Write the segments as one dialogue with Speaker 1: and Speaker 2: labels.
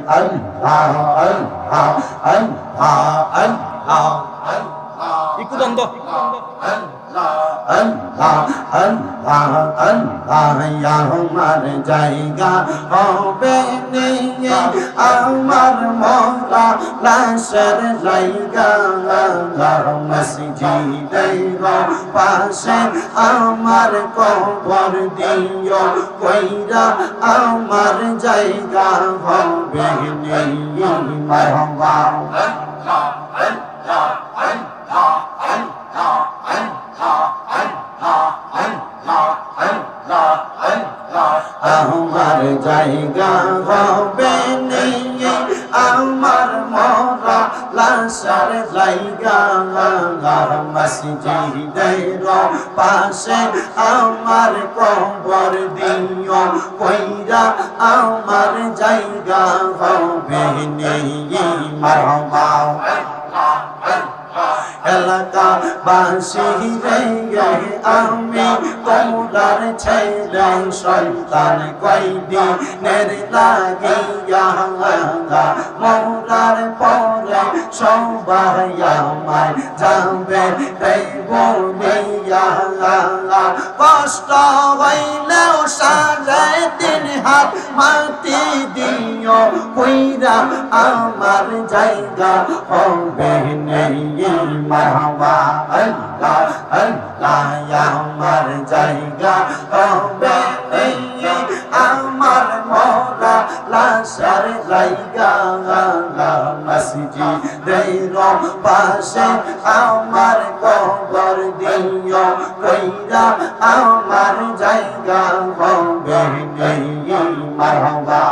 Speaker 1: আল্লাহ আল্লাহ আল্লাহ আল্লাহ
Speaker 2: একটু দ্বন্দ্ব
Speaker 1: আল্লাহ আল্লাহ আল্লাহ আমার জায়গা হবে নিয়ে আমার মোরা লাশের জায়গা মসজিদের পাশে আমার কবর দিও কইরা আমার জায়গা হবে নিয়ে মারহাবা আমার জায়গা হবে নিয়ে আমার মোরা লাশের জায়গা মসজিদের পাশে আমার কবর দিও কইরা আমার জায়গা হবে নিয়ে মারহাবা এলাকাবাসী রে আমি তোমরার ছেলে সন্তান কয়দিনের লাগিয়া মোরার পরে সবাই আমায় যাবে রে বলিয়া কষ্ট হইলেও সাড়ে 3 হাত মাটি দিও কইরা আমার জায়গা হবে নেই মারহাবা আল্লাহ আল্লাহ আমার জায়গা হবে নেই আমার মোরা লাশের জায়গা মসজিদের পাশে আমার কবর দিও কইরা আমার জায়গা হবে নেই মারহাবা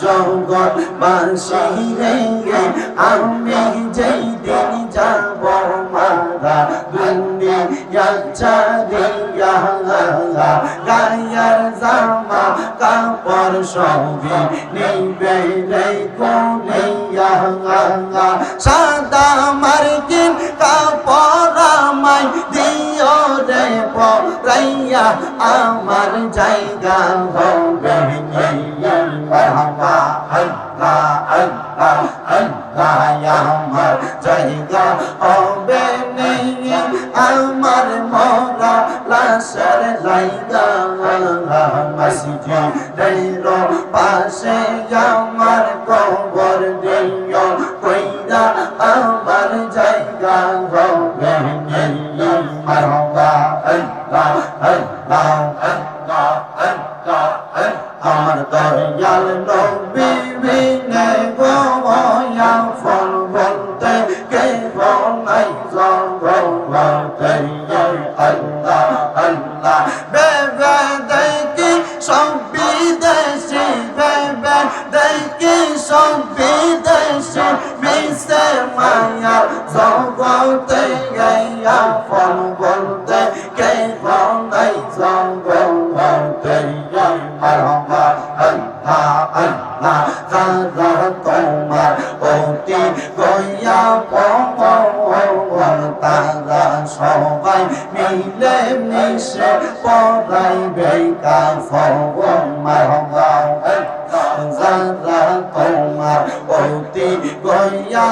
Speaker 1: জগৎ বাসী রে আমি যেই দিন যাব মারা দুনিয়া ছাড়িয়া গায়ের জামা কাপড় সবই নিবে রে কোনিয়া সাদা মার্কিন কাপড় আমায় দিও রে পরাইয়া আমার জায়গা হবে মারহাবা আল্লাহ আল্লাহ আল্লাহ আমার জায়গা হবে নেই আমার মোরা লাশের জায়গা মসজিদের পাশে আমার কবর দিও কইরা আমার জায়গা হবে নেই মারহাবা আল্লাহ আল্লাহ আল্লাহ আল্লাহ আমার দয়াল নবী বিনে গো ফল বলতে কে নাই বলতে আল্লাহ আল্লাহ বেবে দেখি সব বিদেশি বেবে দেখি সব বিদেশি মিশে মায়া জগতে গেয়া ফল বলতে কে নাই জগতে মারহাবা আল্লাহ আল্লাহ যারা তোমার অতি গয়া তারা সবাই মিলে মিশে পড়াইবে কাফন মারহাবা যারা তোমার অতি গয়া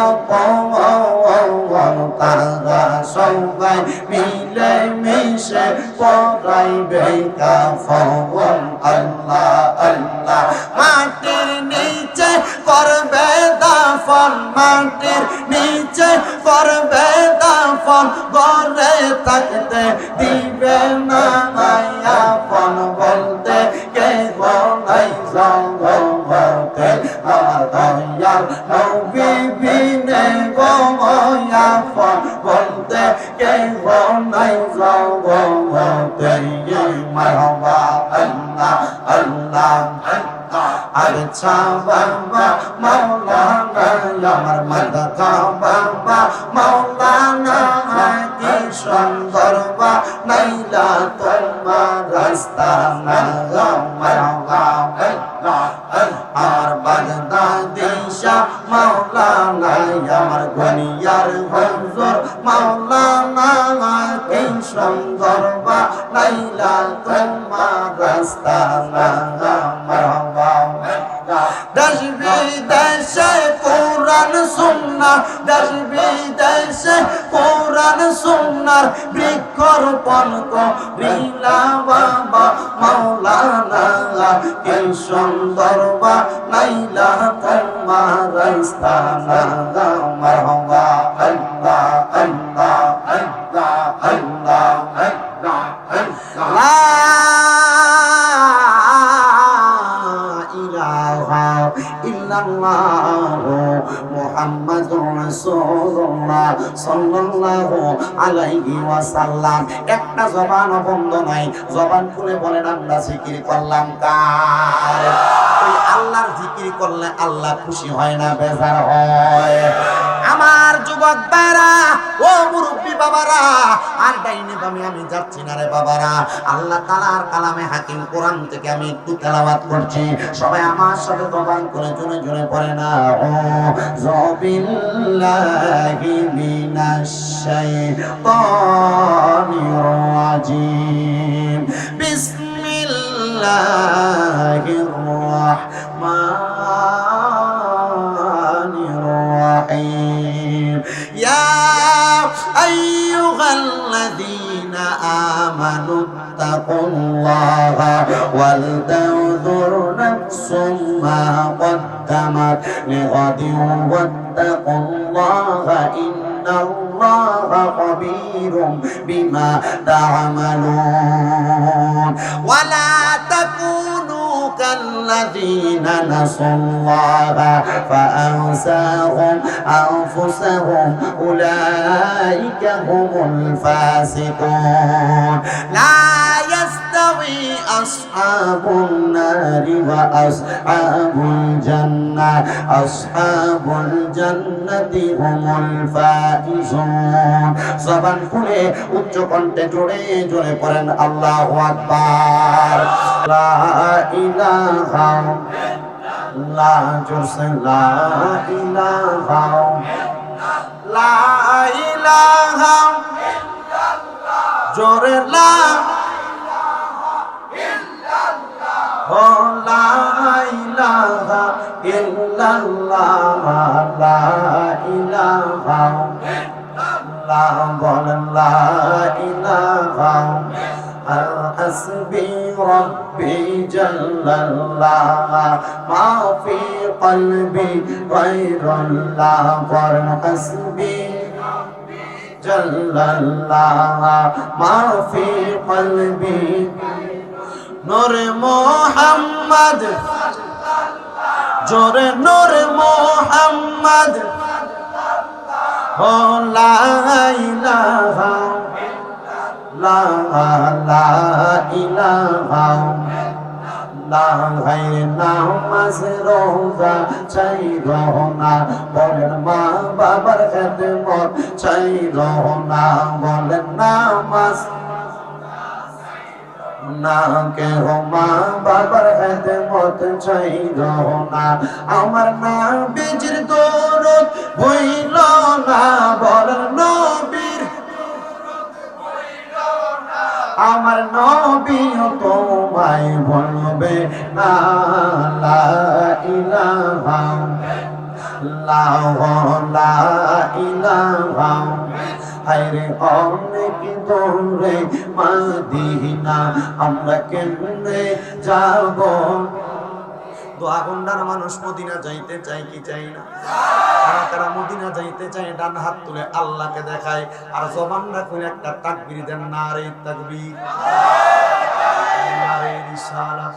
Speaker 1: তারা সবাই মিলে মিশে পড়াইবে কাফন আল্লাহ আল্লাহ মাটির নিচে করবে দাফন মাটির নিচে করবে দাফন ঘরে থাকতে দিবে না আপন বলতে কে নাই জগতে আমার দয়াল নবী বিনে গো আপন বলতে কে নাই জগতে মারহাবা আল্লাহ আল্লাহ আচ্ছা বাবা মাওলানা আমার মাথা বাবা মাওলানা কি সুন্দর বা নাইলা তোমার রাস্তা না আমার বাগদা দিশা মাওলানা আমার গনিয়ার হুজুর মাওলানা কি সুন্দর বা নাইলা তোমার রাস্তা না মারহাবা দেশ বিদেশে কোরআন সুন্নাহ দেশ বিদেশে কোরআন সুন্নাহর বৃক্ষরোপণ করিলা বাবা মাওলানা কি সুন্দর বা নাইলা তোমার রাস্তা না মারহাবা আল্লাহ আল্লাহ আল্লাহ আল্লাহ আল্লাহ আল্লাহ মুহাম্মাদুর রাসূলুল্লাহ সাল্লাল্লাহু আলাইহি ওয়াসাল্লাম একটা জবান বন্ধ নাই জবান খুলে বলেন আমরা জিকির করলাম কার ওই আল্লাহর জিকির করলে আল্লাহ খুশি হয় না বেজার হয় আমার যুবক ভাইরা ও মুরব্বি বাবারা আর ডাইনে বামে আমি যাচ্ছি না রে বাবারা আল্লাহ তাআলার কালামে হাকিম কোরআন থেকে আমি একটু তেলাওয়াত করছি সবাই আমার সাথে জবান করে জোরে জোরে পড়ে না বিল্লাহি মিনাশ শাইতানির রাজিম বিসমিল্লাহির রাহমানির রাহিম ইয়া আইয়ুহাল্লাযীনা আমানু তাকুল্লাহা ওয়াল তানজুর নাফসুম মা قدمت لغد واتقوا الله إن الله خبير بما تعملون ولا تكونوا كالذين نسوا الله فأنساهم أنفسهم أولئك هم الفاسقون لا يستوي أصحاب النار وأصحاب الجنة أصحاب الجنة هم الفائزون জবান খুলে উচ্চ কণ্ঠে জোরে জোরে পড়েন আল্লাহু আকবার লা ইলাহা লা জোরসে লা ইলাহা লা ইলাহা জোরে লা লা ইলাহা ইল্লাল্লাহ লা ইলাহা লা বলেন লা ইলাহা حسبي ربي جل الله ما في قلبي غير الله حسبي جل الله ما في قلبي نور محمد جور نور محمد لا إله لا لا إله لا غير নামাজ রোজা চাইরো না বলেন মা বাবার খেদমত চাইরো না বলেন নামাজ না কেহ মা বাবার খেদমত চাইরো না আমার নবীর দরদ হইল না বলেন নবীর আমার নবীও তোমায় বলবে না লা ইলাহা লা ইলাহা হায়রে অনেক দূরে মদিনা আমরা কেমনে যাব দোয়া গন্ডার মানুষ মদিনা যাইতে চাই কি চাই না কারা কারা মদিনা যাইতে চায় ডান হাত তুলে আল্লাহকে দেখায় আর জবানটা খুলে একটা তাকবীর দেন নারে তাকবীর নারে রিসালাত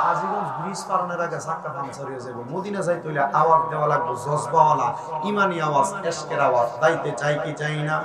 Speaker 1: আজিগঞ্জ ব্রিজ পারানোর আগে সাক্কা পাঞ্চার হয়ে যাবে মদিনা যাইতে হইলে আওয়াজ দেওয়া লাগবে জজবাওয়ালা ইমানি আওয়াজ এশকের আওয়াজ যাইতে চাই কি চাই না